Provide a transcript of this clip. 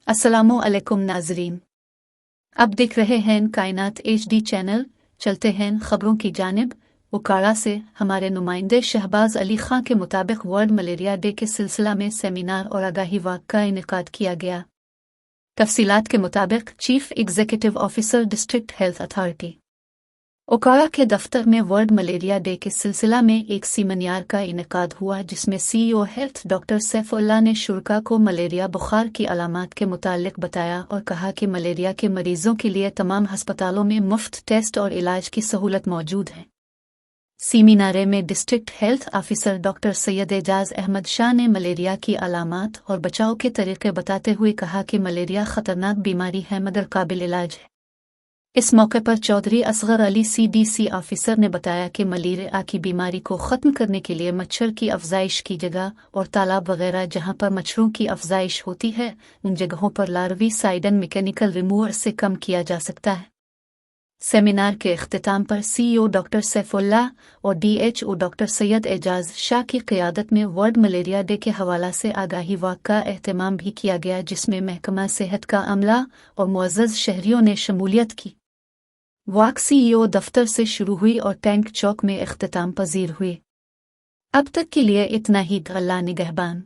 अस्सलामुअलैकुम नाजरीन, अब देख रहे हैं कायनात HD चैनल। चलते हैं खबरों की जानिब। उकाड़ा से हमारे नुमाइंदे शहबाज अली खां के मुताबिक वर्ल्ड मलेरिया डे के सिलसिला में सेमिनार और आगाही वाक का इनेकाद किया गया। तफसीलात के मुताबिक chief executive officer district health authority उकाड़ा के दफ्तर में वर्ल्ड मलेरिया डे के सिलसिला में एक सीमिनार का इनेकाद हुआ, जिसमें CEO हेल्थ डॉक्टर सैफुल्लाह ने शुरका को मलेरिया बुखार की अलामात के मुतालिक बताया और कहा कि मलेरिया के मरीजों के लिए तमाम हस्पतालों में मुफ्त टेस्ट और इलाज की सहूलत मौजूद है। सीमिनारे में district health officer doctor Syed Ejaz Ahmed Shah ने मलेरिया की अलामात और बचाव के तरीके बताते हुए कहा कि मलेरिया खतरनाक बीमारी है मगर काबिल इलाज है। इस मौके पर चौधरी असगर अली CDC ऑफिसर ने बताया कि मलेरिया की बीमारी को ख़त्म करने के लिए मच्छर की अफजाइश की जगह और तालाब वगैरह जहां पर मच्छरों की अफजाइश होती है उन जगहों पर लार्वी साइडन मैकेनिकल रिमूवर से कम किया जा सकता है। सेमिनार के इख्तिताम पर CEO डॉक्टर सैफुल्लाह और DHO डॉक्टर सैयद एजाज शाह की क़ियादत में वर्ल्ड मलेरिया डे के हवाला से आगाही वाक का एहतमाम भी किया गया, जिसमें महकमा सेहत का अमला और मुअज़्ज़ज़ शहरियों ने शमूलियत की। वाक CEO दफ्तर से शुरू हुई और टैंक चौक में इख्तिताम पजीर हुई। अब तक के लिए इतना ही। अल्लाह निगहबान।